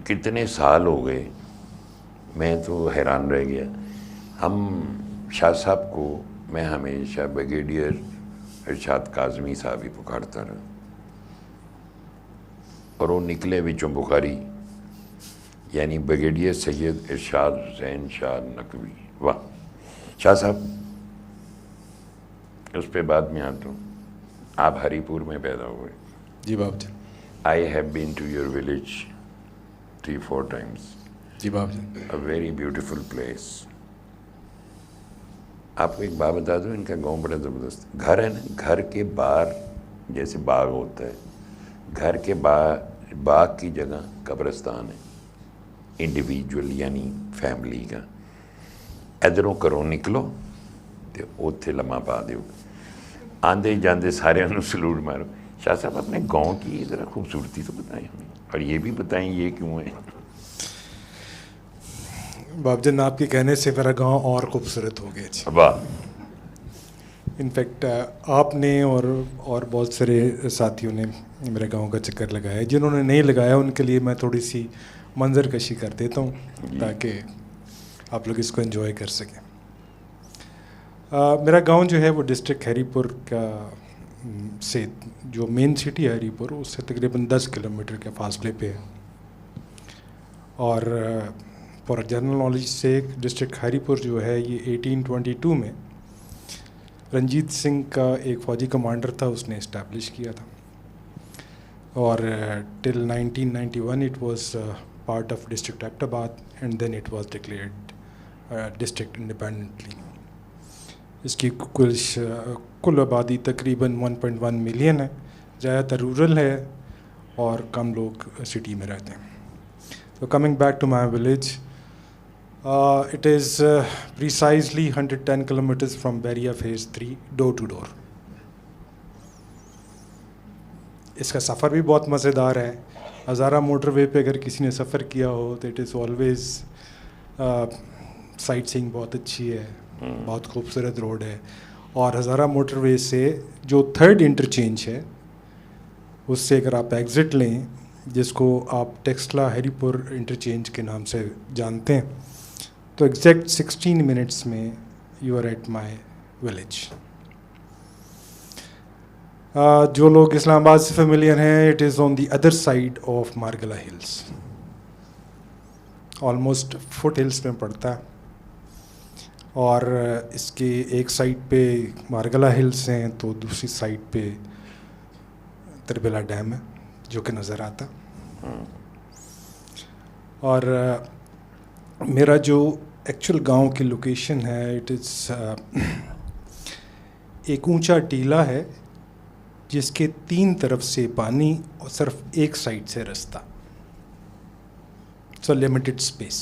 کتنے سال ہو گئے، میں تو حیران رہ گیا. ہم شاہ صاحب کو میں ہمیشہ بریگیڈیئر ارشاد کاظمی صاحب ہی پکارتا رہا، اور وہ نکلے وچوں بخاری، یعنی بریگیڈیئر سید ارشاد حسین شاہ نقوی. واہ شاہ صاحب، اس پہ بعد میں آتا ہوں. آپ ہری پور میں پیدا ہوئے. جی باپ جی. I have been to your village 3-4 times. جی باپ جی. A very beautiful place. آپ کو ایک بات بتا دوں، ان کا گاؤں بڑا زبردست گھر ہے نا. گھر کے باہر جیسے باغ ہوتا ہے، گھر کے باغ کی جگہ قبرستان ہے انڈیویجول، یعنی فیملی کا. ادھروں کرو نکلو تو اوتھے لمحہ پا دیو، آندے جاندے سارے انہوں سلوٹ مارو. شاہ صاحب اپنے گاؤں کی ذرا خوبصورتی تو بتائیں ہمیں، اور یہ بھی بتائیں یہ کیوں ہے. باپ جان آپ کے کہنے سے میرا گاؤں اور خوبصورت ہو گیا. واہ. انفیکٹ آپ نے اور بہت سارے ساتھیوں نے میرے گاؤں کا چکر لگایا ہے. جنہوں نے نہیں لگایا ان کے لیے میں تھوڑی سی منظر کشی کر دیتا ہوں تاکہ آپ لوگ اس کو انجوائے کر سکیں. میرا گاؤں جو ہے وہ ڈسٹرکٹ ہری پور کا سے، جو مین سٹی ہے ہری پور، اس سے تقریباً 10 کلومیٹر کے فاصلے پہ ہے. اور فار جنرل نالج سے ڈسٹرکٹ ہری پور جو ہے یہ 1822 میں رنجیت سنگھ کا ایک فوجی کمانڈر تھا، اس نے اسٹیبلش کیا تھا. اور till 1991 it was part of district Abbottabad and then it was declared district independently. اس کی کل آبادی تقریباً 1.1 ملین ہے. زیادہ تر رورل ہے اور کم لوگ سٹی میں رہتے ہیں. So coming back to my village, it is precisely 110 kilometers from Beria Phase 3 door to door. اس کا سفر بھی بہت مزیدار ہے. ہزارہ موٹر وے پہ اگر کسی نے سفر کیا ہو تو اٹ از آلویز سائٹ سینگ بہت اچھی ہے، بہت خوبصورت روڈ ہے. اور ہزارہ موٹر وے سے جو 3rd انٹرچینج ہے اس سے اگر آپ ایگزٹ لیں، جس کو آپ ٹیکسلا ہری پور انٹرچینج کے نام سے جانتے ہیں، تو ایگزیکٹ 16 منٹس میں you are at my village. جو لوگ اسلام آباد سے فیملیئر ہیں، it is on the other side of Margalla hills, almost foothills میں پڑتا ہے. اور اس کے ایک سائڈ پہ مارگلا ہلس ہیں تو دوسری سائڈ پہ تربیلا ڈیم ہے جو کہ نظر آتا. اور میرا جو ایکچوئل گاؤں کی لوکیشن ہے، اٹ از ایک اونچا ٹیلا ہے جس کے 3 طرف سے پانی اور صرف ایک سائڈ سے رستہ. So limited space.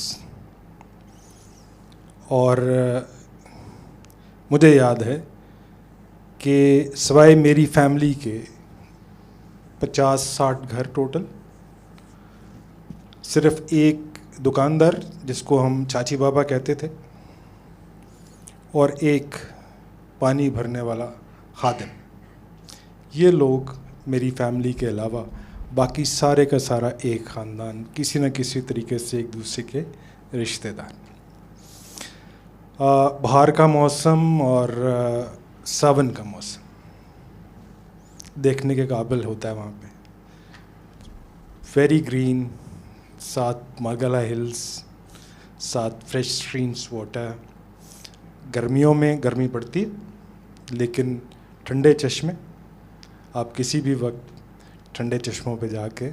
اور مجھے یاد ہے کہ سوائے میری فیملی کے 50-60 گھر ٹوٹل، صرف ایک دکاندار جس کو ہم چاچی بابا کہتے تھے، اور ایک پانی بھرنے والا خادم. یہ لوگ میری فیملی کے علاوہ باقی سارے کا سارا ایک خاندان، کسی نہ کسی طریقے سے ایک دوسرے کے رشتہ دار. بہار کا موسم اور ساون کا موسم دیکھنے کے قابل ہوتا ہے وہاں پہ. ویری گرین، ساتھ مارگلا ہلس، ساتھ فریش اسٹریمس واٹر. گرمیوں میں گرمی پڑتی ہے لیکن ٹھنڈے چشمے، آپ کسی بھی وقت ٹھنڈے چشموں پہ جا کے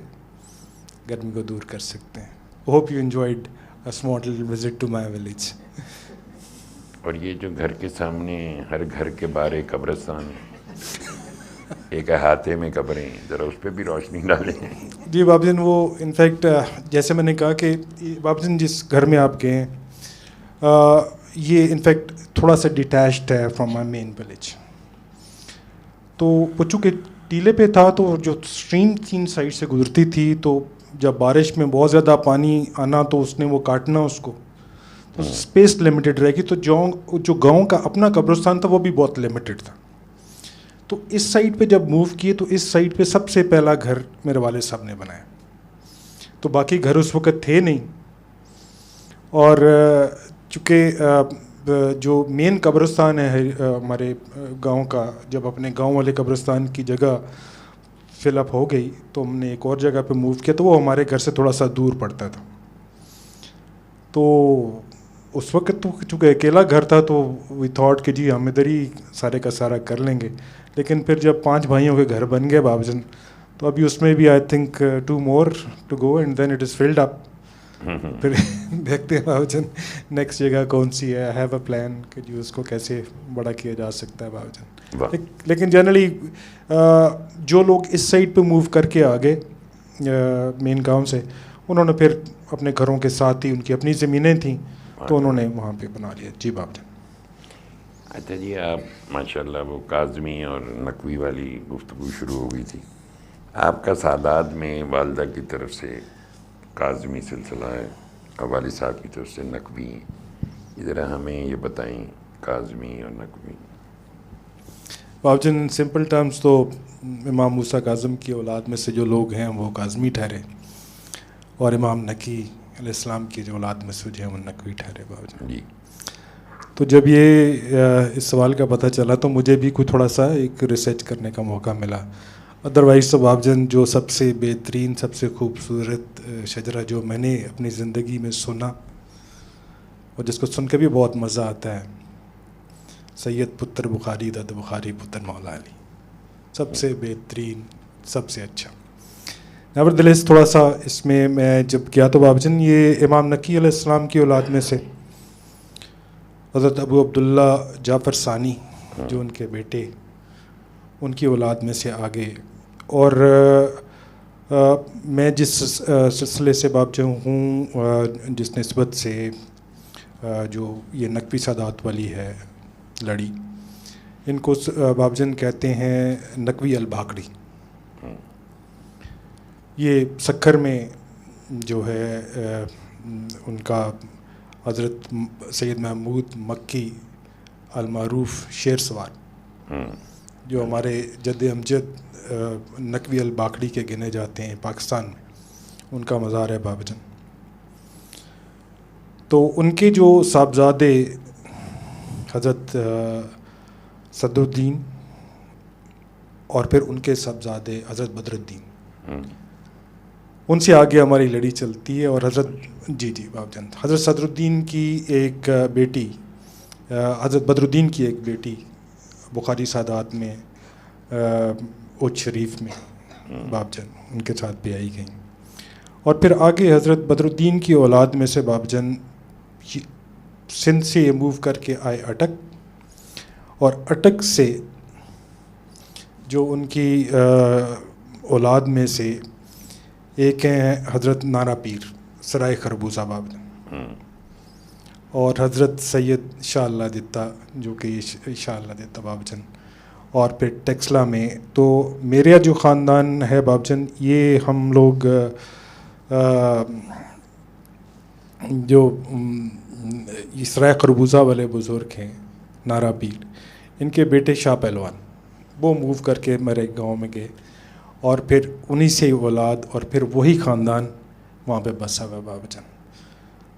گرمی کو دور کر سکتے ہیں. Hope you enjoyed a small visit to my village. اور یہ جو گھر کے سامنے ہر گھر کے باہر ایک قبرستان ہے، ایک احاطے میں قبریں، ذرا اس پہ بھی روشنی ڈالیں. جی باب جان، وہ انفیکٹ جیسے میں نے کہا کہ باب جان جس گھر میں آپ گئے ہیں یہ انفیکٹ تھوڑا سا ڈیٹیچڈ ہے فرام مائی مین ولیج. تو پچو کے ٹیلے پہ تھا تو جو اسٹریم 3 سائڈ سے گزرتی تھی، تو جب بارش میں بہت زیادہ پانی آنا تو اس نے وہ کاٹنا اس کو، تو اسپیس لمیٹڈ رہے گی. تو جو گاؤں کا اپنا قبرستان تھا وہ بھی بہت لمیٹڈ تھا. تو اس سائڈ پہ جب موو کیے تو اس سائڈ پہ سب سے پہلا گھر میرے والد صاحب نے بنایا. تو باقی گھر اس وقت تھے نہیں. اور چونکہ جو مین قبرستان ہے ہمارے گاؤں کا، جب اپنے گاؤں والے قبرستان کی جگہ فل اپ ہو گئی تو ہم نے ایک اور جگہ پہ موو کیا، تو وہ ہمارے گھر سے تھوڑا سا دور پڑتا تھا. تو اس وقت تو چونکہ اکیلا گھر تھا تو وی تھاٹ کہ جی ہم ادھر ہی سارے کا سارا کر لیں گے. لیکن پھر جب 5 بھائیوں کے گھر بن گئے بابا جان، تو ابھی اس میں بھی I think 2 more to go and then it is filled up. پھر دیکھتے ہیں بابا جان نیکسٹ جگہ کون سی ہے. ہیو اے پلان کہ جی اس کو کیسے بڑا کیا جا سکتا ہے بابا جان. لیکن جنرلی جو لوگ اس سائڈ پہ موو کر کے آگے مین گاؤں سے، انہوں نے پھر اپنے گھروں کے ساتھ ہی ان کی اپنی زمینیں تھیں تو انہوں نے وہاں پہ بنا لیا. جی بابا جان. اچھا جی، آپ ماشاء اللہ وہ کاظمی اور نقوی والی گفتگو شروع ہو گئی تھی. آپ کا سادات میں والدہ کی طرف سے کاظمی سلسلہ ہے اور والد صاحب کی طرف سے نقوی. ذرا ہمیں یہ بتائیں کاظمی اور نقوی. بابا جان سمپل ٹرمز تو امام موسیٰ کاظم کی اولاد میں سے جو لوگ ہیں وہ کاظمی ٹھہرے، اور امام نقی علیہ السلام کی جو اولاد میں سے جو ہیں وہ نقوی ٹھہرے بابا جان. جی. تو جب یہ اس سوال کا پتہ چلا تو مجھے بھی کوئی تھوڑا سا ایک ریسرچ کرنے کا موقع ملا. ادروائز تو بابا جان جو سب سے بہترین، سب سے خوبصورت شجرہ جو میں نے اپنی زندگی میں سنا اور جس کو سن کے بھی بہت مزہ آتا ہے، سید پتر بخاری دد بخاری پتر مولا علی. سب سے بہترین، سب سے اچھا. نیورتھلیس تھوڑا سا اس میں جب گیا تو بابا جان یہ امام نقی علیہ السلام کی اولاد میں سے حضرت ابو عبداللہ جعفر ثانی جو ان کے بیٹے، ان کی اولاد میں سے آگے. اور میں جس سلسلے سے باب جو ہوں، جس نسبت سے جو یہ نقوی سادات والی ہے لڑی، ان کو باب جان کہتے ہیں نقوی الباقڑی. یہ سکھر میں جو ہے ان کا حضرت سید محمود مکی المعروف شیر سوار، جو ہمارے جد امجد نقوی الباقڑی کے گنے جاتے ہیں پاکستان میں، ان کا مزار ہے بابا جان. تو ان کے جو صاحبزادے حضرت صدر الدین اور پھر ان کے صاحبزادے حضرت بدر الدین، ان سے آگے ہماری لڑی چلتی ہے. اور حضرت جی بابا جان حضرت صدر الدین کی ایک بیٹی، حضرت بدر الدین کی ایک بیٹی بخاری سادات میں اوچھ شریف میں باب جان ان کے ساتھ بھی آئی گئیں. اور پھر آگے حضرت بدر الدین کی اولاد میں سے باب جان سندھ سے یہ موو کر کے آئے اٹک، اور اٹک سے جو ان کی اولاد میں سے ایک ہیں حضرت نانا پیر سرائے خربوزہ باب جان، اور حضرت سید شاہ اللہ دتا جو کہ شاہ اللہ دتا باب جان. اور پھر ٹیکسلا میں تو میرا جو خاندان ہے باب جان، یہ ہم لوگ جو سرائے خربوزہ والے بزرگ ہیں نارا پیر، ان کے بیٹے شاہ پہلوان وہ موو کر کے میرے گاؤں میں گئے، اور پھر انہی سے اولاد اور پھر وہی خاندان وہاں پہ بسا ہوا بابا جان.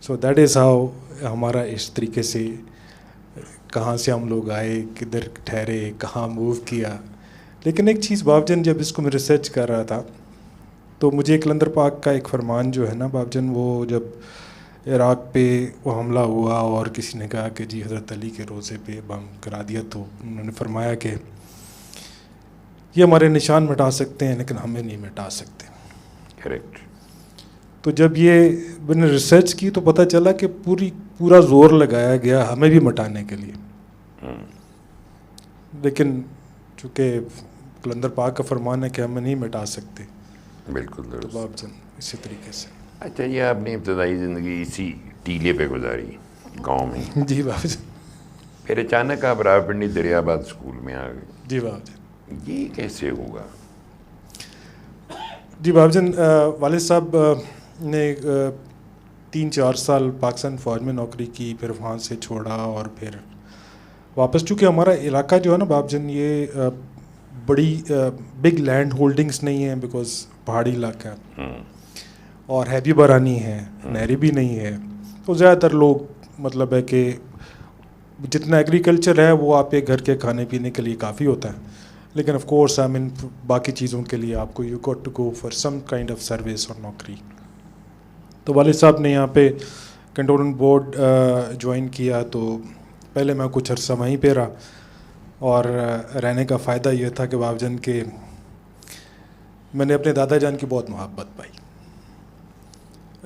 سو دیٹ از ہاؤ ہمارا اس طریقے سے کہاں سے ہم لوگ آئے، کدھر ٹھہرے، کہاں موو کیا. لیکن ایک چیز باب جان جب اس کو میں ریسرچ کر رہا تھا تو مجھے کلندر پاک کا ایک فرمان جو ہے نا باب جان، وہ جب عراق پہ وہ حملہ ہوا اور کسی نے کہا کہ جی حضرت علی کے روضے پہ بم کرا دیا، تو انہوں نے فرمایا کہ یہ ہمارے نشان مٹا سکتے ہیں لیکن ہمیں نہیں مٹا سکتے. کریکٹ. تو جب یہ میں نے ریسرچ کی تو پتہ چلا کہ پورا زور لگایا گیا ہمیں بھی مٹانے کے لیے، لیکن چونکہ کلندر پاک کا فرمان ہے کہ ہمیں نہیں مٹا سکتے. بالکل درست. باب جان اسی طریقے سے. اچھا یہ آپ نے ابتدائی زندگی اسی ٹیلے پہ گزاری گاؤں میں. جی باب جان. پھر اچانک آپ راولپنڈی دریا آباد اسکول میں آ گئے. جی باب جان. یہ کیسے ہوگا؟ جی باب جان والد صاحب نے 3-4 سال پاکستان فوج میں نوکری کی، پھر وہاں سے چھوڑا اور پھر واپس. چونکہ ہمارا علاقہ جو ہے نا باب جان یہ بڑی بگ لینڈ ہولڈنگس نہیں ہیں، بیکاز پہاڑی علاقہ ہے. اور ہے بھی برانی ہے, نہری بھی نہیں ہے. تو زیادہ تر لوگ مطلب ہے کہ جتنا ایگریکلچر ہے وہ آپ کے گھر کے کھانے پینے کے لیے کافی ہوتا ہے, لیکن آف کورس آئی مین باقی چیزوں کے لیے آپ کو you got to go for some kind of service اور نوکری. تو والد صاحب نے یہاں پہ کنٹونمنٹ بورڈ جوائن کیا, تو پہلے میں کچھ عرصہ وہیں پہ رہا, اور رہنے کا فائدہ یہ تھا کہ باب جان کے میں نے اپنے دادا جان کی بہت محبت پائی.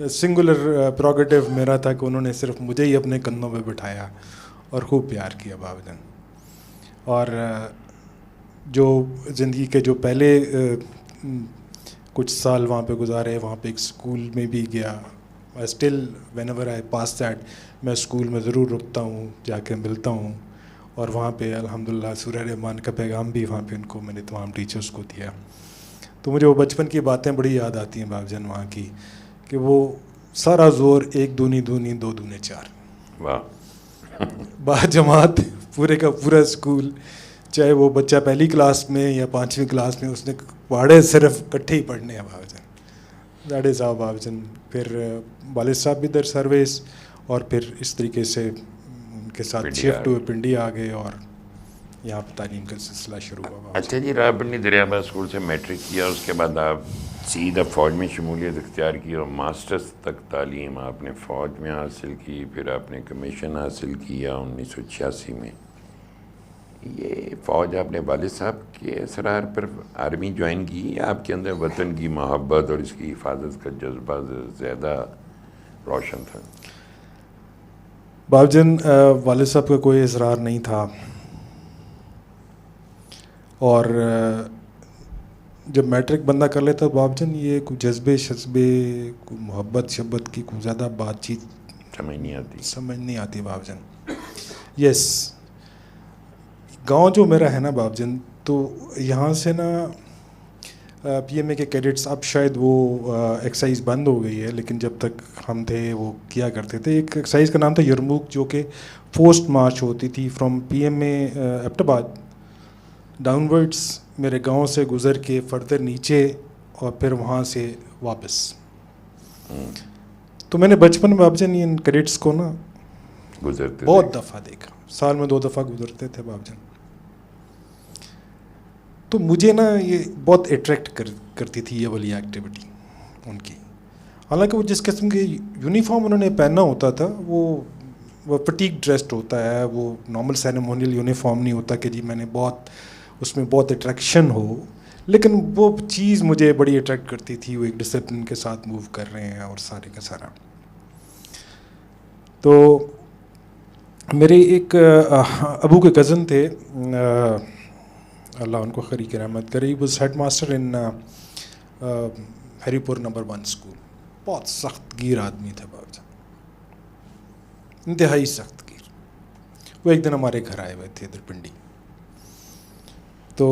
سنگولر پروگیٹو میرا تھا کہ انہوں نے صرف مجھے ہی اپنے کندھوں پہ بٹھایا اور خوب پیار کیا باب جان. اور جو زندگی کے جو پہلے کچھ سال وہاں پہ گزارے, وہاں پہ ایک اسکول میں بھی گیا. Still when ever I pass that میں اسکول میں ضرور رکتا ہوں, جا کے ملتا ہوں, اور وہاں پہ الحمدللہ سورہ رحمان کا پیغام بھی وہاں پہ ان کو میں نے تمام ٹیچرس کو دیا. تو مجھے وہ بچپن کی باتیں بڑی یاد آتی ہیں باب جان وہاں کی, کہ وہ سارا زور 1 دونی 2 دونی 4, با جماعت پورے کا پورا اسکول, چاہے وہ بچہ پہلی کلاس میں یا 5ویں کلاس میں, اس نے پڑھے صرف کٹھے ہی پڑھنے ہیں باب جان. دیٹ از ہاؤ باب جان. پھر والد صاحب بھی در سروس, اور پھر اس طریقے سے ان کے ساتھ شفٹ ہوئے, پنڈی آ گئے, اور یہاں پہ تعلیم کا سلسلہ شروع ہوا. اچھا جی, راولپنڈی دریاباد اسکول سے میٹرک کیا, اس کے بعد آپ سیدھا فوج میں شمولیت اختیار کی, اور ماسٹرز تک تعلیم آپ نے فوج میں حاصل کی. پھر آپ نے کمیشن حاصل کیا 1986 میں. یہ فوج آپ نے والد صاحب کے اصرار پر آرمی جوائن کی, یا آپ کے اندر وطن کی محبت اور اس کی حفاظت کا جذبہ زیادہ روشن تھا؟ باب جان والد صاحب کا کوئی اصرار نہیں تھا, اور جب میٹرک بندہ کر لیتا باب جان, یہ کوئی جذبے کوئی محبت شبت کی کوئی زیادہ بات چیت سمجھ نہیں آتی باب جان. یس, گاؤں جو میرا ہے نا باب جان, تو یہاں سے نا پی ایم اے کے کیڈٹس, اب شاید وہ ایکسرسائز بند ہو گئی ہے, لیکن جب تک ہم تھے وہ کیا کرتے تھے. ایک ایکسرسائز کا نام تھا یرموک, جو کہ پوسٹ مارچ ہوتی تھی from P M A Abbottabad downwards, میرے گاؤں سے گزر کے فردر نیچے, اور پھر وہاں سے واپس. تو میں نے بچپن میں باب جان ان کیڈٹس کو نا گزرتے بہت دفعہ دیکھا, سال میں 2 دفعہ گزرتے تھے باب جان. تو مجھے نا یہ بہت اٹریکٹ کرتی تھی یہ والی ایکٹیویٹی ان کی. حالانکہ وہ جس قسم کے یونیفارم انہوں نے پہننا ہوتا تھا, وہ فٹیک ڈریسڈ ہوتا ہے, وہ نارمل سیریمونیل یونیفارم نہیں ہوتا کہ جی میں نے بہت اس میں بہت اٹریکشن ہو, لیکن وہ چیز مجھے بڑی اٹریکٹ کرتی تھی. وہ ایک ڈسپلن کے ساتھ موو کر رہے ہیں اور سارے کا سارا. تو میرے ایک ابو کے کزن تھے, اللہ ان کو خیر کی رحمت کرے, واز ہیڈ ماسٹر ان ہری پور نمبر 1 اسکول. بہت سخت گیر آدمی تھا باب جان, انتہائی سخت گیر. وہ ایک دن ہمارے گھر آئے ہوئے تھے ادھر پنڈی. تو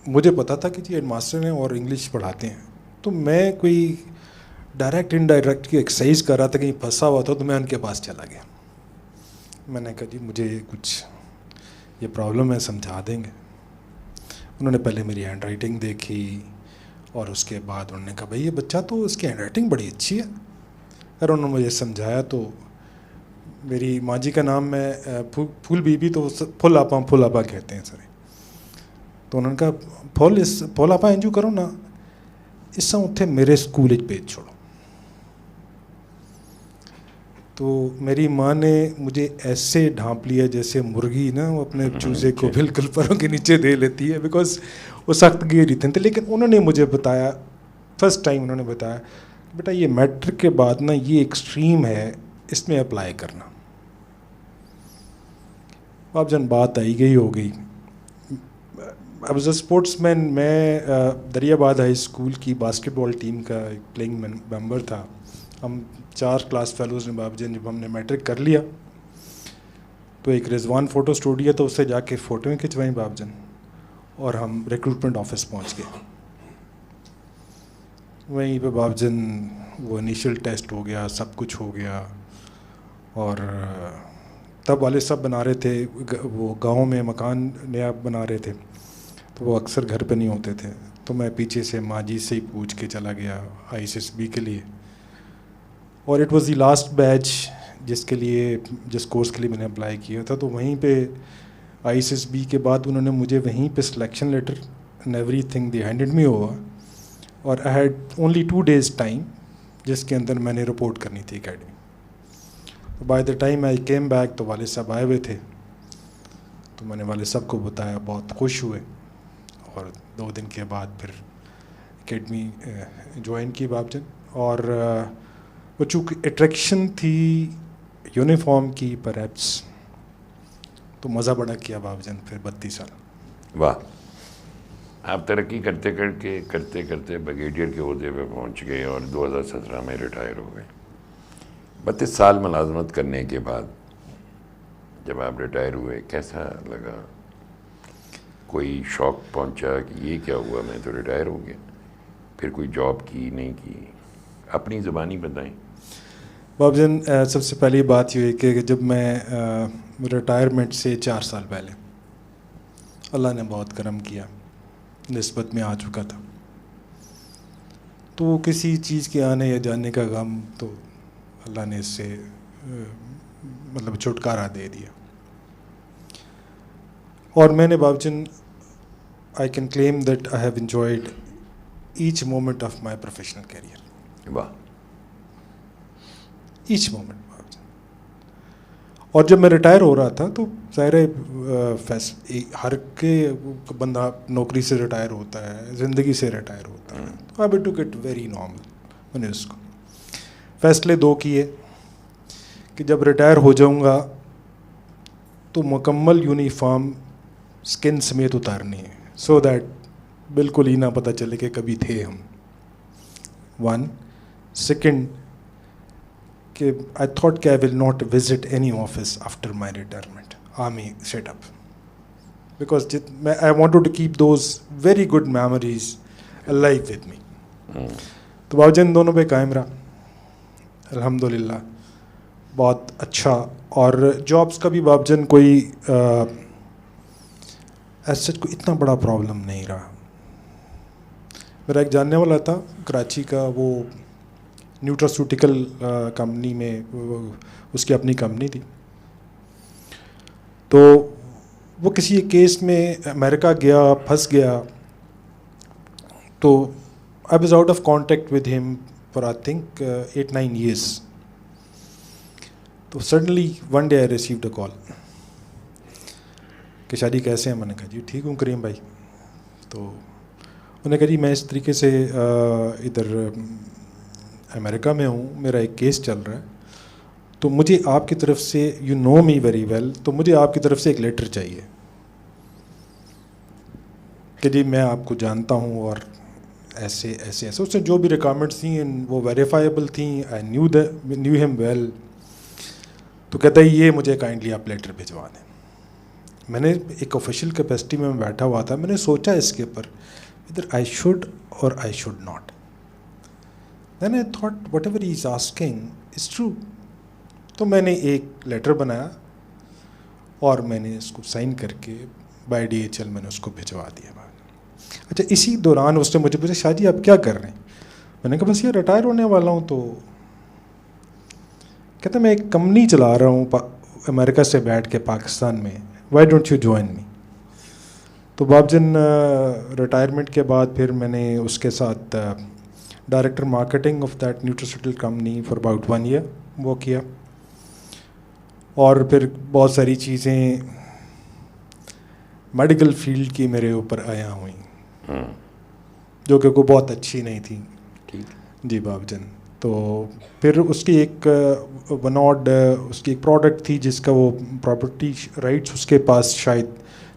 مجھے پتا تھا کہ جی ہیڈ ماسٹر ہیں اور انگلش پڑھاتے ہیں, تو میں کوئی ڈائریکٹ انڈائریکٹ کی ایکسرسائز کر رہا تھا, کہیں پھنسا ہوا تھا, تو میں ان کے پاس چلا گیا. میں نے کہا جی مجھے کچھ یہ پرابلم ہے, سمجھا دیں گے؟ انہوں نے پہلے میری ہینڈ رائٹنگ دیکھی, اور اس کے بعد انہوں نے کہا بھائی یہ بچہ تو اس کی ہینڈ رائٹنگ بڑی اچھی ہے. اور انہوں نے مجھے سمجھایا. تو میری ماں جی کا نام میں پھول بی بی, تو پھول آپا کہتے ہیں سر. تو انہوں نے کہا پھول آپا انجو کرو نا, اس طرح اتنے میرے اسکول بھیج چھوڑو. تو میری ماں نے مجھے ایسے ڈھانپ لیا جیسے مرغی نا وہ اپنے چوزے کو بالکل پروں کے نیچے دے لیتی ہے, بیکاز وہ سخت گیر تھے. لیکن انہوں نے مجھے بتایا, فرسٹ ٹائم انہوں نے بتایا, بیٹا یہ میٹرک کے بعد نا یہ ایکسٹریم ہے, اس میں اپلائی کرنا. اب جن بات آئی گئی ہو گئی. اب ایز اے اسپورٹس مین میں دریا آباد ہائی اسکول کی باسکٹ بال ٹیم کا ایک پلینگ ممبر تھا. ہم 4 کلاس فیلوز نے باب جان, جب ہم نے میٹرک کر لیا تو ایک رضوان فوٹو اسٹوڈیو تو اس سے جا کے فوٹویں کھنچوائیں باب جان, اور ہم ریکروٹمنٹ آفس پہنچ گئے. وہیں پہ باب جان وہ انیشیل ٹیسٹ ہو گیا, سب کچھ ہو گیا. اور تب والد صاحب بنا رہے تھے, وہ گاؤں میں مکان نیا بنا رہے تھے, تو وہ اکثر گھر پہ نہیں ہوتے تھے. تو میں پیچھے سے ماجی سے ہی پوچھ کے چلا گیا ISSB کے لیے, اور اٹ واز دی لاسٹ بیچ جس کورس کے لیے میں نے اپلائی کیا تھا. تو وہیں پہ ISSB کے بعد انہوں نے مجھے وہیں پہ selection letter and everything they handed me over, اور I had only 2 days time جس کے اندر میں نے رپورٹ کرنی تھی academy. By the time I came back تو والد صاحب آئے ہوئے تھے, تو میں نے والد صاحب کو بتایا, بہت خوش ہوئے, اور 2 دن کے بعد پھر اکیڈمی جوائن کی باب جان. اور وہ چونکہ اٹریکشن تھی یونیفارم کی پرہیپس, تو مزہ بڑا کیا باب جان پھر 32 سال. واہ, آپ ترقی کرتے کرتے بریگیڈیئر کے عہدے پہ پہنچ گئے اور 2017 میں ریٹائر ہو گئے. 32 سال ملازمت کرنے کے بعد جب آپ ریٹائر ہوئے کیسا لگا؟ کوئی شوق پہنچا کہ یہ کیا ہوا, میں تو ریٹائر ہو گیا؟ پھر کوئی جاب کی نہیں کی؟ اپنی زبانی بتائیں. باب جان سب سے پہلی بات یہ ہے کہ جب میں ریٹائرمنٹ سے 4 سال پہلے اللہ نے بہت کرم کیا, نسبت میں آ چکا تھا, تو کسی چیز کے آنے یا جانے کا غم تو اللہ نے اس سے مطلب چھٹکارا دے دیا. اور میں نے باب جان I can claim that I have enjoyed each moment of my professional career. واہ, ایچ مومنٹ. اور جب میں ریٹائر ہو رہا تھا تو ظاہر ہے ہر کے بندہ نوکری سے ریٹائر ہوتا ہے, زندگی سے ریٹائر ہوتا ہے, تو آئی ٹو گیٹ ویری نارمل. میں نے اس کو فیصلے 2 کیے کہ جب ریٹائر ہو جاؤں گا تو مکمل یونیفارم اسکن سمیت اتارنی ہے, سو دیٹ بالکل ہی نہ پتہ چلے کہ کبھی تھے ہم. 1 سیکنڈ کہ آئی تھاٹ کہ I will not visit any office after my retirement, army set up, because I wanted to keep those very good memories alive with me. تو باب جان دونوں پہ قائم رہا الحمدللہ, بہت اچھا. اور جابس کا بھی باب جان کوئی ایسا کوئی اتنا بڑا پرابلم نہیں رہا. میرا ایک جاننے والا تھا کراچی کا, وہ نیوٹراسیوٹیکل کمپنی میں اس کی اپنی کمپنی تھی, تو وہ کسی کیس میں امریکہ گیا, پھنس گیا, تو I was out of contact with them for I think 8-9 years. تو suddenly one day I received a call کہ شادی کیسے ہیں؟ میں نے کہا جی ٹھیک ہوں کریم بھائی. تو انہوں نے کہا جی میں اس طریقے سے ادھر امریکہ میں ہوں, میرا ایک کیس چل رہا ہے, تو مجھے آپ کی طرف سے, you know me very well, تو مجھے آپ کی طرف سے ایک لیٹر چاہیے کہ جی میں آپ کو جانتا ہوں اور ایسے ایسے ایسے. اس نے جو بھی ریکوائرمنٹس تھیں وہ ویریفائیبل تھیں, آئی نیو ہیم ویل. تو کہتا ہے یہ مجھے کائنڈلی آپ لیٹر بھجوا دیں. میں نے ایک آفیشیل کیپیسٹی میں بیٹھا ہوا تھا, میں نے سوچا اس کے اوپر ادھر آئی شوڈ اور I should not. Then I thought whatever he is asking is true. تو میں نے ایک لیٹر بنایا اور میں نے اس کو سائن کر کے بائی DHL میں نے اس کو بھجوا دیا. اچھا اسی دوران اس نے مجھے پوچھا شاہ جی آپ کیا کر رہے ہیں؟ میں نے کہا بس یہ ریٹائر ہونے والا ہوں. تو کہتا میں ایک کمپنی چلا رہا ہوں امریکہ سے بیٹھ کے پاکستان میں, وائی ڈونٹ یو جوائن می. تو باب جان ریٹائرمنٹ کے بعد پھر میں نے اس کے ساتھ director marketing of that nutraceutical company for about 1 year وہ کیا. اور پھر بہت ساری چیزیں میڈیکل فیلڈ کی میرے اوپر آیا ہوئیں جو کہ کوئی بہت اچھی نہیں تھی. جی باب جان. تو پھر اس کی ایک وناڈ اس کی ایک پروڈکٹ تھی جس کا وہ پراپرٹی رائٹس اس کے پاس شاید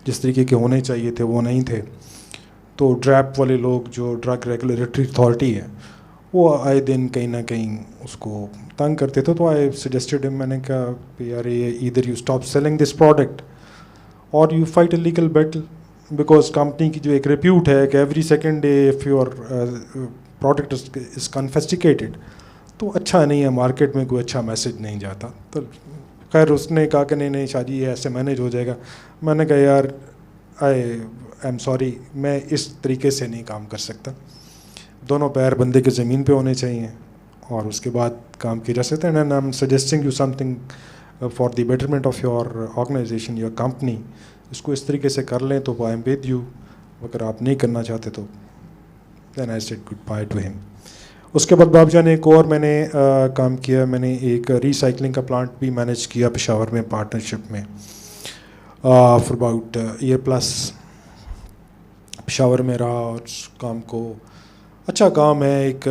جس طریقے کے ہونے چاہیے تھے وہ نہیں تھے. تو ڈریپ والے لوگ جو ڈرگ ریگولیٹری اتھارٹی ہے وہ آئے دن کہیں نہ کہیں اس کو تنگ کرتے تھے. تو آئی سجیسٹڈ میں نے کہا یار یہ ادھر you stop selling this product اور you fight a legal battle, because company کی جو ایک ریپیوٹ ہے کہ every second day if your product is confiscated تو اچھا نہیں ہے, مارکیٹ میں کوئی اچھا میسج نہیں جاتا. تو خیر اس نے کہا کہ نہیں شاہ جی یہ ایسے مینیج ہو جائے گا. میں نے کہا یار ایم سوری میں اس طریقے سے نہیں کام کر سکتا. دونوں پیر بندے کے زمین پہ ہونے چاہیے اور اس کے بعد کام کیا جا سکتا ہے. And I am suggesting you something for the betterment of your organisation your company. اس کو اس طریقے سے کر لیں تو آئی ایم ود یو. اگر آپ نہیں کرنا چاہتے تو then I said goodbye to them. اس کے بعد باب جان ایک اور میں نے کام کیا. میں نے ایک ریسائکلنگ کا پلانٹ بھی مینیج کیا پشاور میں پارٹنرشپ میں for about year plus. Peshawar میں رہا اور اس کام کو اچھا کام ہے, ایک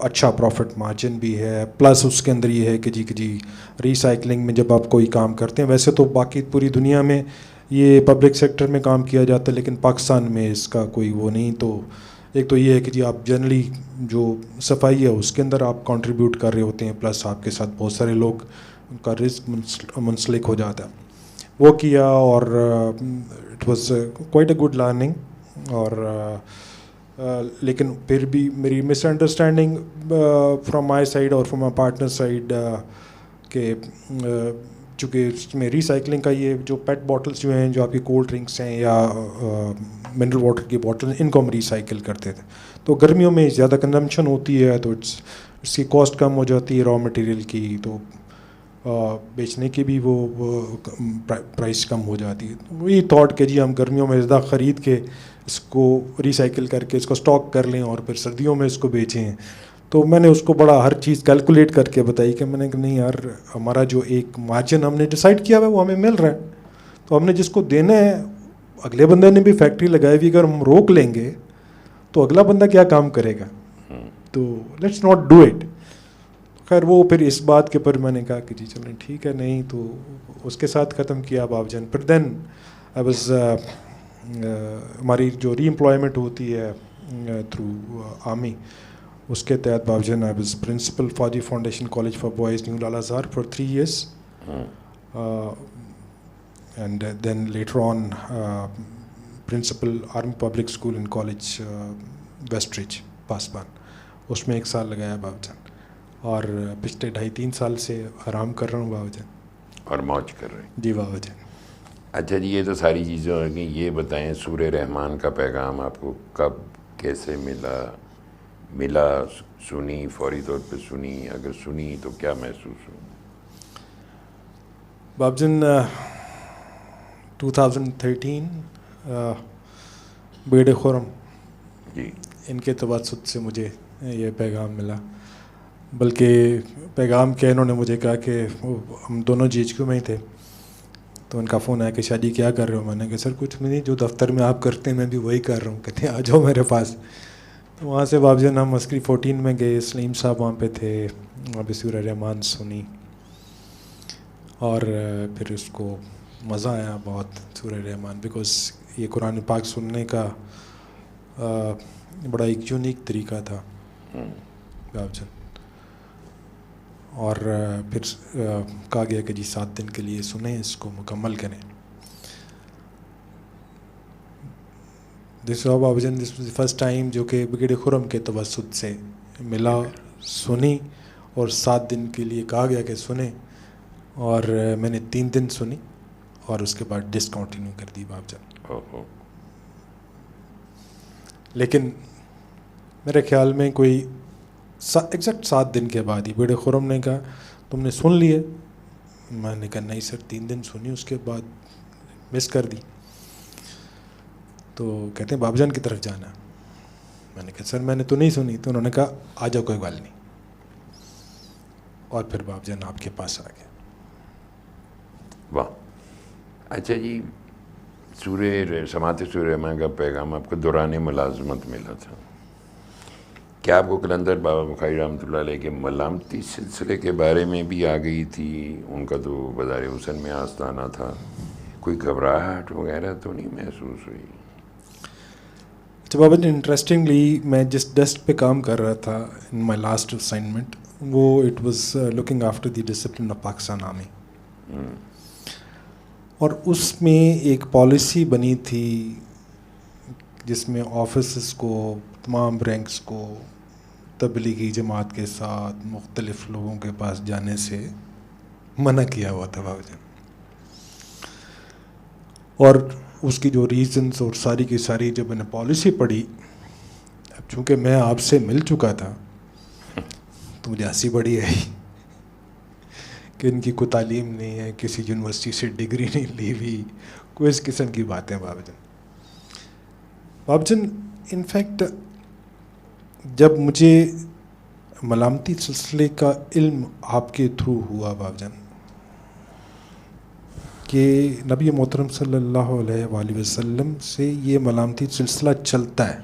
اچھا پروفٹ مارجن بھی ہے. پلس اس کے اندر یہ ہے کہ جی ریسائکلنگ میں جب آپ کوئی کام کرتے ہیں, ویسے تو باقی پوری دنیا میں یہ پبلک سیکٹر میں کام کیا جاتا ہے لیکن پاکستان میں اس کا کوئی وہ نہیں. تو ایک تو یہ ہے کہ جی آپ جنرلی جو صفائی ہے اس کے اندر آپ کنٹریبیوٹ کر رہے ہوتے ہیں, پلس آپ کے ساتھ بہت سارے لوگ ان کا رزق منسلک ہو جاتا ہے. وہ کیا اور it was quite a good learning. اور لیکن پھر بھی میری مس انڈرسٹینڈنگ فرام مائی سائڈ اور فرام مائی پارٹنر سائڈ کہ چونکہ اس میں ریسائکلنگ کا یہ جو پیٹ باٹلس جو ہیں, جو آپ کی کولڈ ڈرنکس ہیں یا منرل واٹر کی باٹل, ان کو ہم ریسائکل کرتے تھے. تو گرمیوں میں زیادہ کنزمپشن ہوتی ہے تو اس کی کاسٹ کم ہو جاتی ہے را مٹیریل کی, تو بیچنے کی بھی وہ پرائس کم ہو جاتی ہے. وہی تھاٹ کہ جی ہم گرمیوں میں زیادہ خرید کے اس کو ریسائکل کر کے اس کو اسٹاک کر لیں اور پھر سردیوں میں اس کو بیچیں. تو میں نے اس کو بڑا ہر چیز کیلکولیٹ کر کے بتائی کہ میں نے کہ نہیں یار, ہمارا جو ایک مارجن ہم نے ڈیسائیڈ کیا ہوا ہے وہ ہمیں مل رہا ہے, تو ہم نے جس کو دینا ہے, اگلے بندے نے بھی فیکٹری لگائی ہوئی, اگر ہم روک لیں گے تو اگلا بندہ کیا کام کرے گا, تو لیٹس ناٹ ڈو اٹ. خیر وہ پھر اس بات کے پر میں نے کہا کہ جی چلیں ٹھیک ہے, نہیں تو اس کے ساتھ ختم کیا باب جان. پھر دین آئی واز ہماری جو ری امپلائمنٹ ہوتی ہے تھرو آرمی, اس کے تحت باب جان I was principal for the foundation college for boys new Lalazar for 3 years. And then later on principal army public school and college westridge Pasban, اس میں 1 سال لگایا باب جان. اور پچھلے 2.5-3 سال سے آرام کر رہا ہوں بابا جان. اور موج کر رہے ہیں. جی بابا جان. اچھا جی, یہ تو ساری چیزیں ہو گئیں. یہ بتائیں سورہ رحمان کا پیغام آپ کو کب کیسے ملا سنی, فوری طور پہ سنی, اگر سنی تو کیا محسوس ہو؟ باب جان 2013 بیڑ خرم جی, ان کے توسط سے مجھے یہ پیغام ملا. بلکہ پیغام کیا, انہوں نے مجھے کہا کہ ہم دونوں جی ایچ کیو میں ہی تھے, تو ان کا فون آیا کہ شادی کیا کر رہے ہو. میں نے کہا سر کچھ نہیں, جو دفتر میں آپ کرتے ہیں میں بھی وہی کر رہا ہوں. کہتے ہیں آ جاؤ میرے پاس. تو وہاں سے باب جان ہم عسکری 14 میں گئے, سلیم صاحب وہاں پہ تھے, وہاں پہ سورہ رحمان سنی اور پھر اس کو مزہ آیا بہت سورہ رحمان, بیکاز یہ قرآن پاک سننے کا بڑا ایک یونیک طریقہ تھا باب جان. اور پھر کہا گیا کہ جی 7 دن کے لیے سنیں, اس کو مکمل کریں. دس بابا جان this was the first time جو کہ بگڑ خرم کے توسط سے ملا, سنی اور 7 دن کے لیے کہا گیا کہ سنیں, اور میں نے 3 دن سنی اور اس کے بعد ڈسکنٹینیو کر دی باب جان. لیکن میرے خیال میں کوئی ایگزیکٹ 7 دن کے بعد ہی بیڑ خرم نے کہا تم نے سن لیے. میں نے کہا نہیں سر 3 دن سنی, اس کے بعد مس کر دی. تو کہتے ہیں باب جان کی طرف جانا. میں نے کہا سر میں نے تو نہیں سنی. تو انہوں نے کہا آ جاؤ کوئی بات نہیں, اور پھر باب جان آپ کے پاس آ گئے. واہ. اچھا جی, سماعت سورہ رحمان کا پیغام آپ کو دوران ملازمت ملا تھا. کیا آپ کو قلندر بابا بخاری رحمۃ اللہ علیہ کے ملامتی سلسلے کے بارے میں بھی آ گئی تھی؟ ان کا تو بازار حسن میں آستانہ تھا, کوئی گھبراہٹ وغیرہ تو نہیں محسوس ہوئی؟ اچھا بابا جی, انٹرسٹنگلی میں جس ڈیسک پہ کام کر رہا تھا ان مائی لاسٹ اسائنمنٹ, وہ it was looking after the discipline of Pakistan army. اور اس میں ایک پالیسی بنی تھی جس میں آفیسز کو, تمام رینکس کو تبلیغی جماعت کے ساتھ مختلف لوگوں کے پاس جانے سے منع کیا ہوا تھا بابا جان. اور اس کی جو ریزنز اور ساری کی ساری جب میں نے پالیسی پڑھی، اب چونکہ میں آپ سے مل چکا تھا تو مجھے ہنسی بڑی آئی کہ ان کی کوئی تعلیم نہیں ہے، کسی یونیورسٹی سے ڈگری نہیں لی ہوئی، کوئی اس قسم کی باتیں. بابا جان انفیکٹ جب مجھے ملامتی سلسلے کا علم آپ کے تھرو ہوا بابا جان کہ نبی محترم صلی اللہ علیہ وآلہ وسلم سے یہ ملامتی سلسلہ چلتا ہے،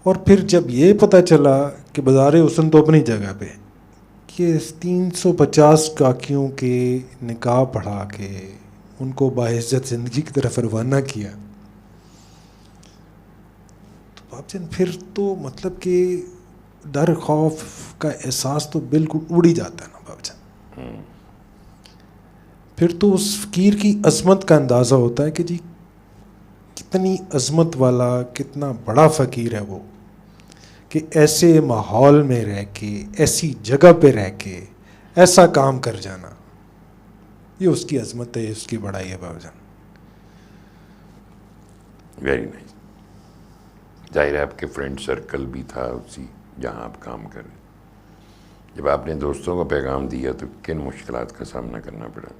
اور پھر جب یہ پتہ چلا کہ بازار حسن تو اپنی جگہ پہ کہ 350 کاکیوں کے نکاح پڑھا کے ان کو باعزت زندگی کی طرف روانہ کیا، تو باب جان پھر تو مطلب کہ ڈر خوف کا احساس تو بالکل اڑ ہی جاتا ہے نا باب جان. پھر تو اس فقیر کی عظمت کا اندازہ ہوتا ہے کہ جی کتنی عظمت والا، کتنا بڑا فقیر ہے وہ، کہ ایسے ماحول میں رہ کے، ایسی جگہ پہ رہ کے ایسا کام کر جانا، یہ اس کی عظمت ہے، اس کی بڑائی ہے بابا جان. Very nice. ظاہر ہے آپ کے فرینڈ سرکل بھی تھا اسی جہاں آپ کام کر رہے. جب آپ نے دوستوں کو پیغام دیا تو کن مشکلات کا سامنا کرنا پڑا؟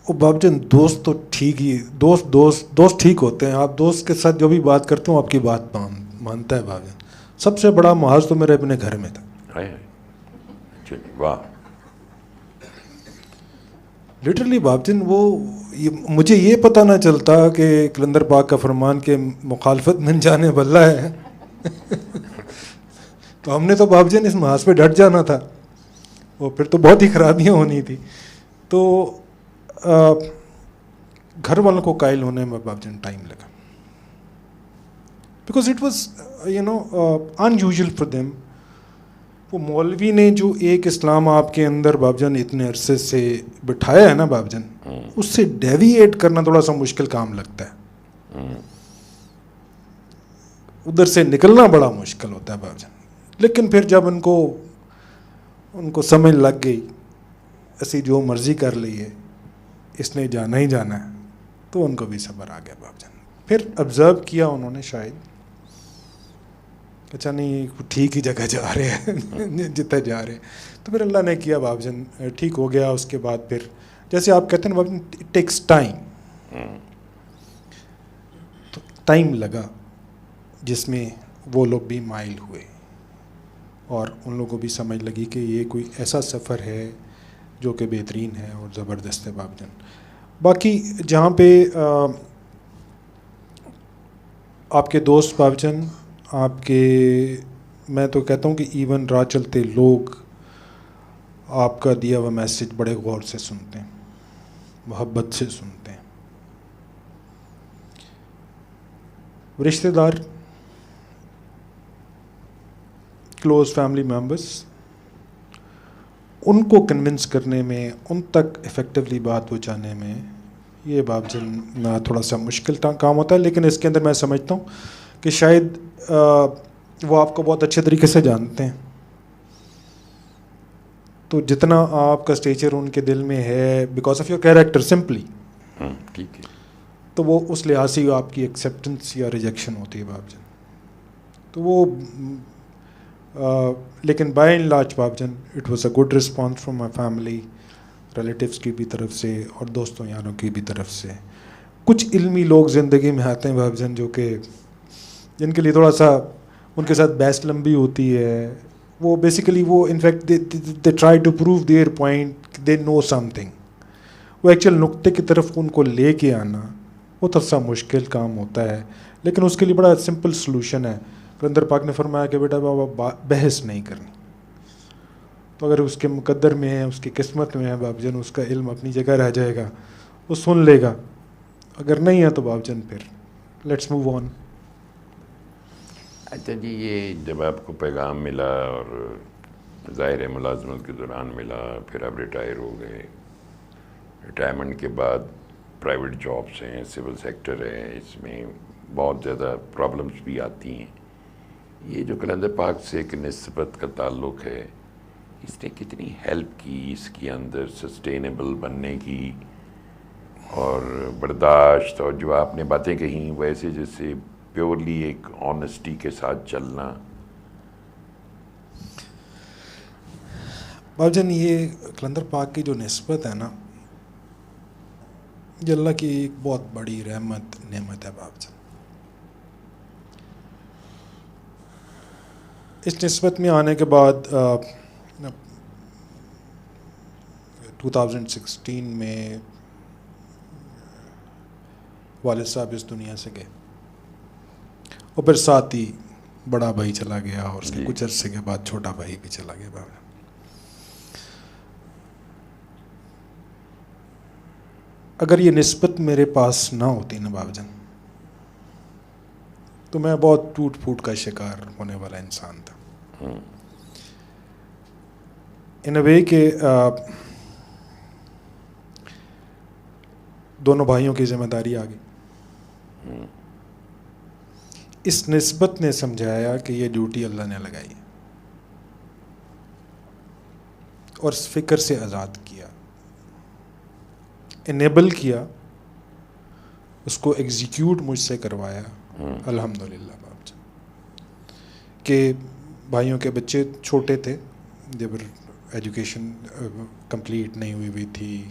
وہ بابا جان دوست تو ٹھیک ہی، دوست ٹھیک ہوتے ہیں. آپ دوست کے ساتھ جو بھی بات کرتے ہوں آپ کی بات مانتا ہے بابا جان. سب سے بڑا محاذ تو میرے اپنے گھر میں تھا. واہ. لٹرلی باب جان وہ مجھے یہ پتہ نہ چلتا کہ کلندر پاک کا فرمان کے مخالفت من جانے بلّہ ہے تو ہم نے تو باب جان اس محاذ پہ ڈٹ جانا تھا، اور پھر تو بہت ہی خرابیاں ہونی تھی. تو گھر والوں کو قائل ہونے میں باب جان ٹائم لگا، because it was in usual for them. وہ مولوی نے جو ایک اسلام آپ کے اندر باب جان اتنے عرصے سے بٹھایا ہے نا باب جان، اس سے ڈیویٹ کرنا تھوڑا سا مشکل کام لگتا ہے. ادھر سے نکلنا بڑا مشکل ہوتا ہے باب جان. لیکن پھر جب ان کو سمجھ لگ گئی ایسی جو مرضی کر لی ہے، اس نے جانا ہی جانا ہے، تو ان کو بھی صبر آ گیا باب جان. پھر آبزرو کیا انہوں نے شاید اچھا نہیں ٹھیک ہی جگہ جا رہے ہیں جتنے جا رہے ہیں. تو پھر اللہ نے کیا باب جان ٹھیک ہو گیا. اس کے بعد پھر جیسے آپ کہتے ہیں باب جان اٹ ٹیکس ٹائم، تو ٹائم لگا جس میں وہ لوگ بھی مائل ہوئے اور ان لوگوں کو بھی سمجھ لگی کہ یہ کوئی ایسا سفر ہے جو کہ بہترین ہے اور زبردست ہے باب جان. باقی جہاں پہ آپ کے دوست باب جان، آپ کے، میں تو کہتا ہوں کہ ایون راہ چلتے لوگ آپ کا دیا ہوا میسج بڑے غور سے سنتے ہیں، محبت سے سنتے ہیں. رشتہ دار، کلوز فیملی ممبرس، ان کو کنونس کرنے میں، ان تک افیکٹولی بات پہنچانے میں یہ باب جان تھوڑا سا مشکل کام ہوتا ہے. لیکن اس کے اندر میں سمجھتا ہوں کہ شاید وہ آپ کو بہت اچھے طریقے سے جانتے ہیں، تو جتنا آپ کا اسٹیچر ان کے دل میں ہے because of your character simply, ٹھیک ہے، تو وہ اس لحاظ سے آپ کی ایکسیپٹنس یا ریجیکشن ہوتی ہے باب جان. تو وہ لیکن بائی اینڈ لارج باب جان it was a good response from my family, relatives کی بھی طرف سے اور دوستوں یاروں کی بھی طرف سے. کچھ علمی لوگ زندگی میں آتے ہیں باب جان جو کہ جن کے لیے تھوڑا سا ان کے ساتھ بحث لمبی ہوتی ہے. وہ بیسیکلی وہ in fact they try to prove their point, they know something. وہ ایکچوئل نقطے کی طرف ان کو لے کے آنا وہ تھوڑا سا مشکل کام ہوتا ہے. لیکن اس کے لیے بڑا سمپل سلوشن ہے. کلندر پاک نے فرمایا کہ بیٹا بابا بحث نہیں کرنی. تو اگر اس کے مقدر میں ہے، اس کی قسمت میں ہے باب جان، اس کا علم اپنی جگہ رہ جائے گا، وہ سن لے گا. اگر نہیں ہے تو باب جان پھر لیٹس موو آن. اچھا جی، یہ جب آپ کو پیغام ملا اور ظاہر ملازمت کے دوران ملا، پھر آپ ریٹائر ہو گئے، ریٹائرمنٹ کے بعد پرائیویٹ جابس ہیں، سول سیکٹر ہے، اس میں بہت زیادہ پرابلمس بھی آتی ہیں. یہ جو کلندر پاک سے ایک نسبت کا تعلق ہے، اس نے کتنی ہیلپ کی اس کے اندر سسٹینیبل بننے کی، اور برداشت، اور جو آپ نے باتیں کہیں ویسے جیسے پیورلی ایک آنیسٹی کے ساتھ چلنا. باب جان یہ کلندر پاک کی جو نسبت ہے نا، یہ اللہ کی ایک بہت بڑی نعمت ہے باب جان. اس نسبت میں آنے کے بعد 2016 میں والد صاحب اس دنیا سے گئے، اور پھر ساتھ ہی بڑا بھائی چلا گیا، اور اس کے کچھ عرصے کے بعد چھوٹا بھائی بھی چلا گیا. باب اگر یہ نسبت میرے پاس نہ ہوتی نا باب جان، تو میں بہت ٹوٹ پھوٹ کا شکار ہونے والا انسان تھا. ان اے وے کہ دونوں بھائیوں کی ذمہ داری آ گئی. اس نسبت نے سمجھایا کہ یہ ڈیوٹی اللہ نے لگائی ہے، اور اس فکر سے آزاد کیا، انیبل کیا، اس کو ایگزیکیوٹ مجھ سے کروایا. الحمدللہ باب جان کہ بھائیوں کے بچے چھوٹے تھے، دیور ایجوکیشن کمپلیٹ نہیں ہوئی تھی،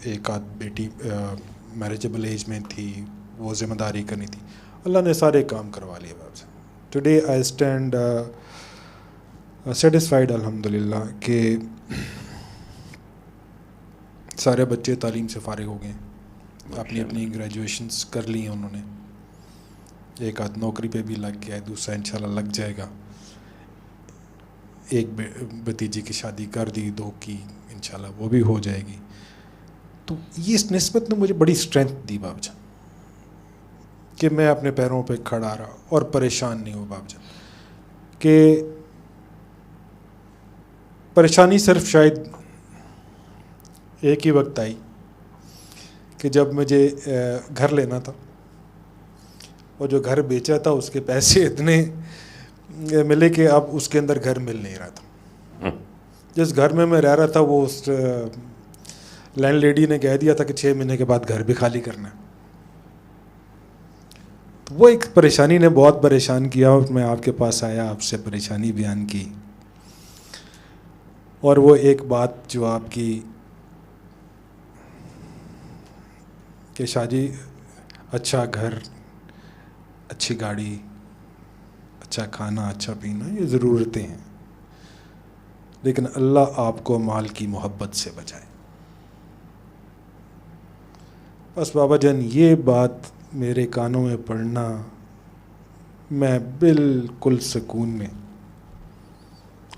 ایک آدھ بیٹی میریجبل ایج میں تھی، وہ ذمہ داری کرنی تھی. اللہ نے سارے کام کروا لیے باب جان. ٹوڈے آئی اسٹینڈ سیٹسفائیڈ الحمدللہ کہ سارے بچے تعلیم سے فارغ ہو گئے، اپنی اپنی گریجویشنس کر لی ہیں انہوں نے. ایک آدھ نوکری پہ بھی لگ گیا ہے، دوسرا انشاءاللہ لگ جائے گا. ایک بھتیجی کی شادی کر دی، 2 کی انشاءاللہ وہ بھی ہو جائے گی. تو یہ اس نسبت نے مجھے بڑی اسٹرینتھ دی باب جان کہ میں اپنے پیروں پہ کھڑا رہا اور پریشان نہیں ہوں باب جان. کہ پریشانی صرف شاید ایک ہی وقت آئی کہ جب مجھے گھر لینا تھا، اور جو گھر بیچا تھا اس کے پیسے اتنے ملے کہ اب اس کے اندر گھر مل نہیں رہا تھا. جس گھر میں رہ رہا تھا وہ اس لینڈ لیڈی نے کہہ دیا تھا کہ 6 مہینے کے بعد گھر بھی خالی کرنا ہے. تو وہ ایک پریشانی نے بہت پریشان کیا، اور میں آپ کے پاس آیا، آپ سے پریشانی بیان کی. اور وہ ایک بات جو آپ کی کہ شاہ جی اچھا گھر، اچھی گاڑی، اچھا کھانا، اچھا پینا، یہ ضرورتیں ہیں، لیکن اللہ آپ کو مال کی محبت سے بچائے. بس بابا جان یہ بات میرے کانوں میں پڑھنا، میں بالکل سکون میں،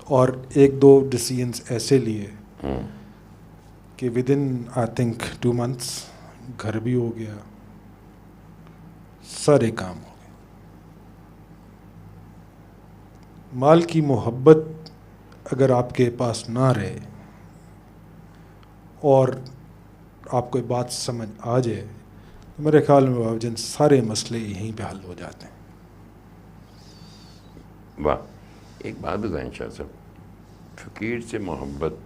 اور 1-2 ڈیسیژنس ایسے لیے کہ with in I think 2 months گھر بھی ہو گیا، سارے کام ہو گئے. مال کی محبت اگر آپ کے پاس نہ رہے اور آپ کو بات سمجھ آ جائے تو میرے خیال میں بابا جان سارے مسئلے یہیں پہ حل ہو جاتے ہیں. واہ، ایک بات بتائیں شاہ صاحب، فقیر سے محبت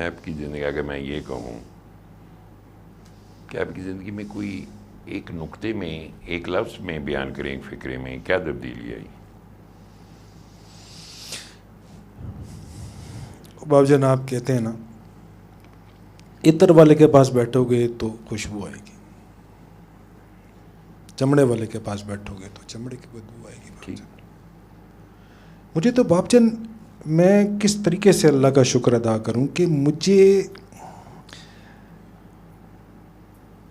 آپ کی زندگی، اگر میں یہ کہوں کہ آپ کی زندگی میں کوئی ایک نقطے میں، ایک لفظ میں بیان کریں، ایک فکرے میں کیا تبدیلی آئی؟ بابا جان آپ کہتے ہیں نا، عطر والے کے پاس بیٹھو گے تو خوشبو آئے گی، چمڑے والے کے پاس بیٹھو گے تو چمڑے کی بدبو آئے گی. ٹھیک. مجھے تو باب جان میں کس طریقے سے اللہ کا شکر ادا کروں کہ مجھے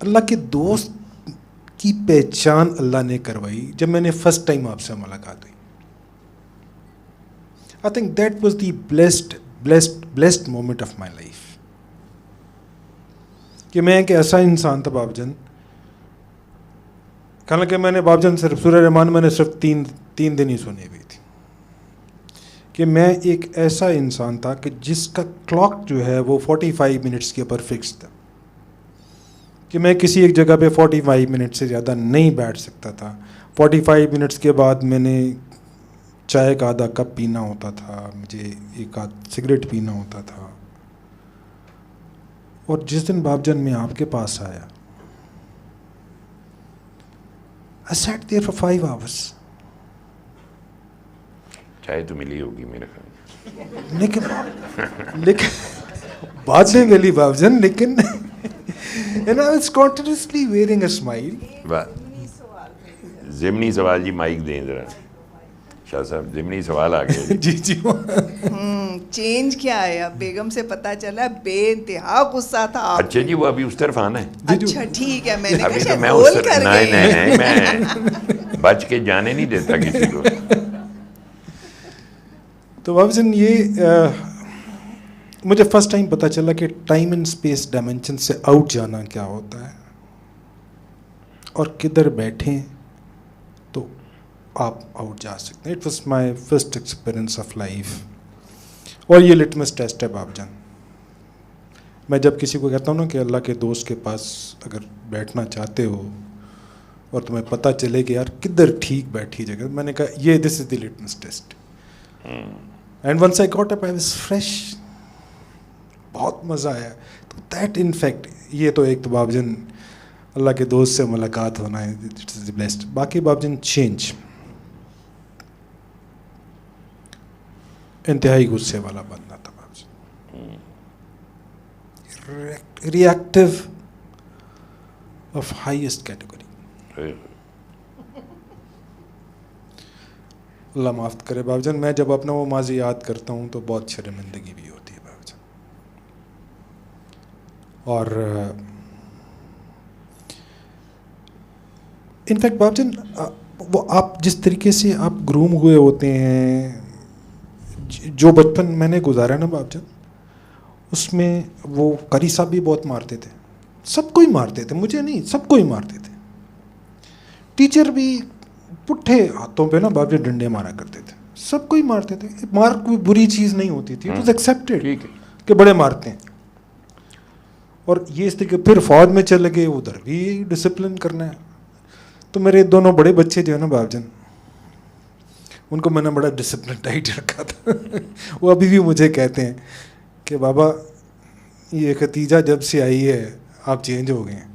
اللہ کے دوست کی پہچان اللہ نے کروائی جب میں نے فرسٹ ٹائم آپ سے ملاقات ہوئی. I think that was the blessed moment of my life کہ میں ایک ایسا انسان تھا باب جان. حالانکہ میں نے باب جان صرف سورہ رحمان میں نے صرف تین دن ہی سنی ہوئی تھی کہ میں ایک ایسا انسان تھا کہ جس کا کلاک جو ہے وہ 45 منٹس کے اوپر فکس تھا، کہ میں کسی ایک جگہ پہ 45 منٹ سے زیادہ نہیں بیٹھ سکتا تھا. 45 منٹس کے بعد میں نے چائے کا آدھا کپ پینا ہوتا تھا, مجھے ایک آدھ سگریٹ پینا ہوتا تھا. اور جس دن باپ جان میں آپ کے پاس آیا, I sat there for 5 hours. چائے تو ملی ہوگی میرے خیال. لیکن بات نہیں ملی باپ جان, لیکن and I was continuously wearing a smile. ضمنی سوال جی, مائک دیں ذرا شاہ صاحب, ضمنی سوال آ گیا. جی جی. چینج کیا ہے اب؟ بیگم سے پتا چلا بے انتہا غصہ تھا آپ. اچھا جی, وہ ابھی اس طرف آنا ہے. اچھا ٹھیک ہے, میں نے ابھی تو کہا میں بول کر گئے. نہیں, میں بچ کے جانے نہیں دیتا کسی کو. تو باپ جان یہ مجھے فرسٹ ٹائم پتا چلا کہ ٹائم اینڈ اسپیس ڈائمینشن سے آؤٹ جانا کیا ہوتا ہے, اور کدھر بیٹھیں تو آپ آؤٹ جا سکتے ہیں. It was my first experience of life. اور یہ لٹمس ٹیسٹ ہے باپ جان. میں جب کسی کو کہتا ہوں نا کہ اللہ کے دوست کے پاس اگر بیٹھنا چاہتے ہو اور تمہیں پتہ چلے کہ یار کدھر ٹھیک بیٹھی جگہ, میں نے کہا یہ this is the litmus test. And once I got up I was fresh, بہت مزہ آیا. تو دیٹ ان فیکٹ یہ تو ایک تو باپ جان اللہ کے دوست سے ملاقات ہونا ہے, اٹ از دی بیسٹ. باقی باپ جان چینج, انتہائی غصے والا بندہ تھا باپ جان, ریئیکٹیو آف ہائیسٹ کیٹیگری. اللہ معاف کرے باپ جان, میں جب اپنا وہ ماضی یاد کرتا ہوں تو بہت شرمندگی بھی ہوتی ہے باپ جان. اور انفیکٹ باپ جان وہ آپ جس طریقے سے آپ گروم ہوئے ہوتے ہیں, جو بچپن میں نے گزارا نا باپ جان, اس میں وہ قاری صاحب بھی بہت مارتے تھے, سب کو ہی مارتے تھے, مجھے نہیں سب کو ہی مارتے تھے. ٹیچر بھی پٹھے ہاتھوں پہ نا باپ جان ڈنڈے مارا کرتے تھے, سب کو ہی مارتے تھے. مار کوئی بری چیز نہیں ہوتی تھی, اٹ واز ایکسیپٹیڈ کہ بڑے مارتے ہیں. اور یہ اس طریقے پھر فوج میں چلے گئے, ادھر بھی ڈسپلن کرنا ہے. تو میرے دونوں بڑے بچے جو ہے نا باپ جان, ان کو میں نے بڑا ڈسپلن ٹائٹ رکھا تھا. وہ ابھی بھی مجھے کہتے ہیں کہ بابا یہ ختیجہ جب سے آئی ہے آپ چینج ہو گئے ہیں,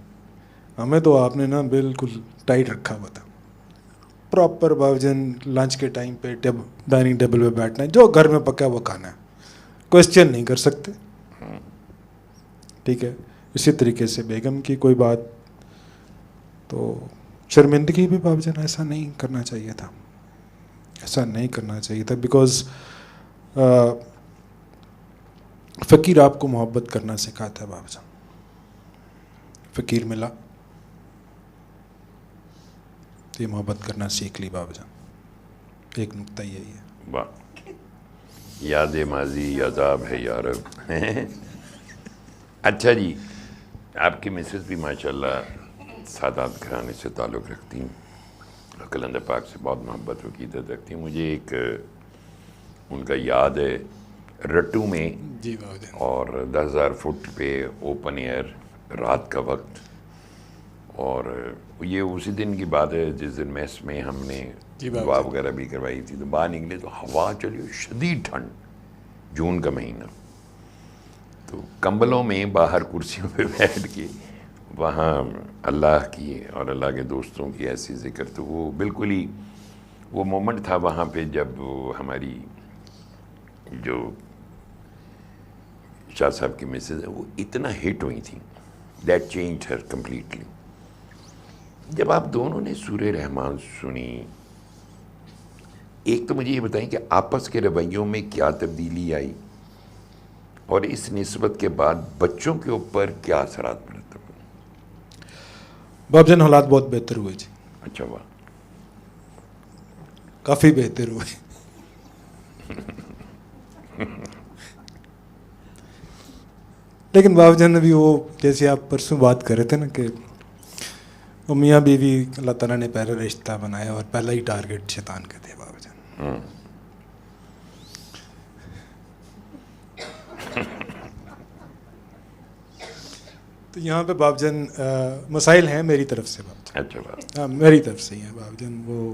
ہمیں تو آپ نے نا بالکل ٹائٹ رکھا ہوا تھا. پراپر باپ جان لنچ کے ٹائم پہ ڈائننگ ٹیبل پہ بیٹھنا ہے, جو گھر میں پکا ہے وہ کھانا ہے, کوشچن نہیں کر سکتے. ٹھیک ہے. اسی طریقے سے بیگم کی کوئی بات تو شرمندگی بھی باپ جان ایسا نہیں کرنا چاہیے تھا, ایسا نہیں کرنا چاہیے تھا. بیکاز فقیر آپ کو محبت کرنا سکھاتا ہے باپ جان. فقیر ملا تو یہ محبت کرنا سیکھ لی باپ جان. ایک نقطہ یہی ہے. واہ, یاد ماضی عذاب ہے یارب. اچھا جی, آپ کی مسز بھی ماشاءاللہ سادات گھرانے سے تعلق رکھتی ہیں, کلندر پاک سے بہت محبت و عقیدت رکھتی ہیں. مجھے ایک ان کا یاد ہے رٹو میں, جی باپ جان, اور 10,000 فٹ پہ اوپن ایئر رات کا وقت, اور یہ اسی دن کی بات ہے جس دن میس میں ہم نے دعا وغیرہ بھی کروائی تھی. تو باہر نکلے تو ہوا چلی, شدید ٹھنڈ, جون کا مہینہ. تو کمبلوں میں باہر کرسیوں پہ بیٹھ کے وہاں اللہ کی اور اللہ کے دوستوں کی ایسی ذکر. تو وہ بالکل ہی وہ مومنٹ تھا وہاں پہ جب ہماری جو شاہ صاحب کی مسز ہے وہ اتنا ہٹ ہوئی تھیں, دیٹ چینج ہر کمپلیٹلی. جب آپ دونوں نے سورہ رحمان سنی, ایک تو مجھے یہ بتائیں کہ آپس کے رویوں میں کیا تبدیلی آئی, اور اس نسبت کے بعد بچوں کے اوپر کیا اثرات پڑے؟ باپ جان حالات بہت بہتر ہوئے جی. اچھا, واہ, کافی بہتر ہوئے. لیکن باپ جان ابھی وہ جیسے آپ پرسوں بات کر رہے تھے نا کہ وہ میاں بیوی اللہ تعالیٰ نے پہلا رشتہ بنایا اور پہلا ہی ٹارگیٹ شیطان کا تھے باپ جان. تو یہاں پہ باپ جان مسائل ہیں میری طرف سے باپ جان. اچھا بات. ہاں میری طرف سے ہی ہیں باپ جان. وہ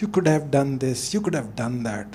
you could have done this, you could have done that.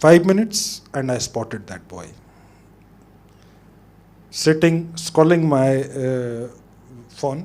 5 minutes and I spotted that boy sitting scrolling my phone।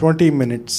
20 minutes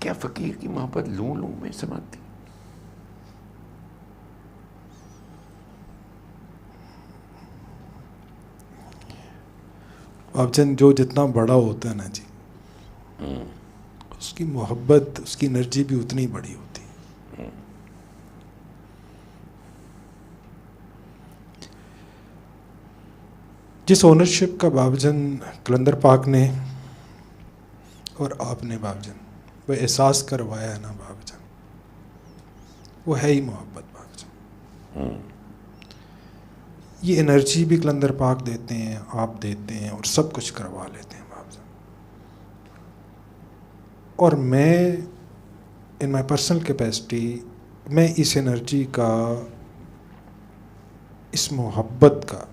کیا فقیر کی محبت لوں لوں میں سماتی؟ آپ جان جو جتنا بڑا ہوتا ہے نا جی، اس کی محبت، اس کی انرجی بھی اتنی بڑی ہوتی ہے. جس اونرشپ کا باب جان کلندر پاک نے اور آپ نے باب جان وہ احساس کروایا ہے نا باب جان، وہ ہے ہی محبت باب جان. یہ انرجی بھی کلندر پاک دیتے ہیں، آپ دیتے ہیں، اور سب کچھ کروا لیتے ہیں باب جان. اور میں ان مائی پرسنل کیپیسٹی، میں اس انرجی کا، اس محبت کا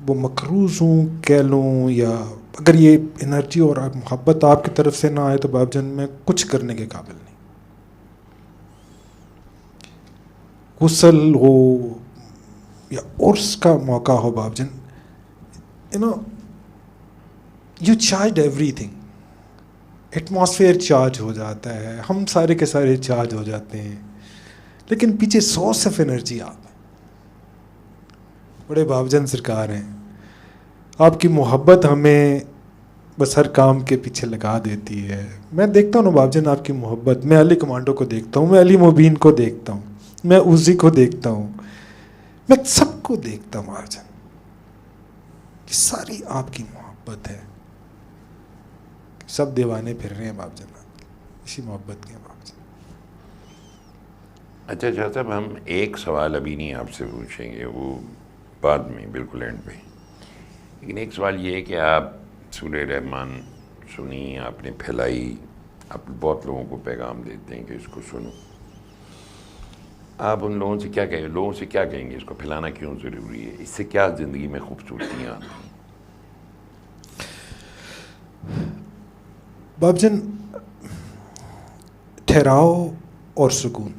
وہ مقروض ہوں کہہ لوں، یا اگر یہ انرجی اور محبت آپ کی طرف سے نہ آئے تو باب جان میں کچھ کرنے کے قابل نہیں. غسل ہو یا عرس کا موقع ہو باب جان، you charge everything. Atmosphere charge ہو جاتا ہے، ہم سارے کے سارے چارج ہو جاتے ہیں، لیکن پیچھے سورس آف انرجی آپ ہیں. بڑے باب جان سرکار ہیں، آپ کی محبت ہمیں بس ہر کام کے پیچھے لگا دیتی ہے. میں دیکھتا ہوں نا باب جان آپ کی محبت، میں علی کمانڈو کو دیکھتا ہوں، میں علی مبین کو دیکھتا ہوں، میں اوزی کو دیکھتا ہوں، میں سب کو دیکھتا ہوں باب جان. یہ ساری آپ کی محبت ہے. سب دیوانے پھر رہے ہیں باب جان اسی محبت کے باب جان. اچھا شاہ صاحب، ہم ایک سوال ابھی نہیں آپ سے پوچھیں گے، وہ بعد میں بالکل اینڈ پہ. لیکن ایک سوال یہ ہے کہ آپ سورہ رحمان سنی، آپ نے پھیلائی، آپ بہت لوگوں کو پیغام دیتے ہیں کہ اس کو سنو. آپ ان لوگوں سے کیا کہیں، لوگوں سے کیا کہیں گے، اس کو پھیلانا کیوں ضروری ہے، اس سے کیا زندگی میں خوبصورتیاں آتی ہیں؟ باب جان ٹھہراؤ اور سکون،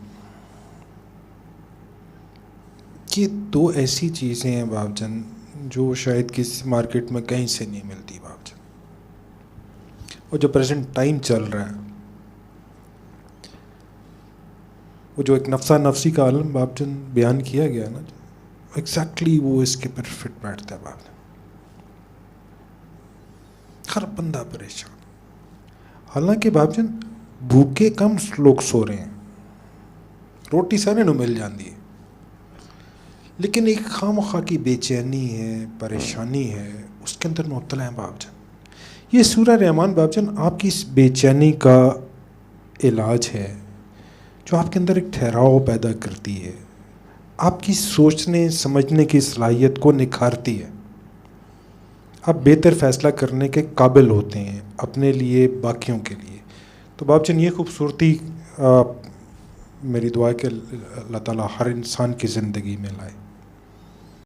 یہ دو ایسی چیزیں ہیں باب جان جو شاید کسی مارکیٹ میں کہیں سے نہیں ملتی باب جان. اور جو پریزنٹ ٹائم چل رہا ہے، وہ جو ایک نفسا نفسی کا عالم باب جان بیان کیا گیا نا، ایگزیکٹلی وہ اس کے پر فٹ بیٹھتا ہے باب جان. ہر بندہ پریشان، حالانکہ باب جان بھوکے کم لوگ سو رہے ہیں، روٹی سارے نو مل جاندی ہے، لیکن ایک خواہ مخواہ کی بے چینی ہے، پریشانی ہے، اس کے اندر مبتلا ہے باب جان. یہ سورہ رحمان باب جان آپ کی اس بے چینی کا علاج ہے، جو آپ کے اندر ایک ٹھہراؤ پیدا کرتی ہے، آپ کی سوچنے سمجھنے کی صلاحیت کو نکھارتی ہے. آپ بہتر فیصلہ کرنے کے قابل ہوتے ہیں، اپنے لیے، باقیوں کے لیے. تو باب جان یہ خوبصورتی میری دعا ہے کہ اللہ تعالیٰ ہر انسان کی زندگی میں لائے.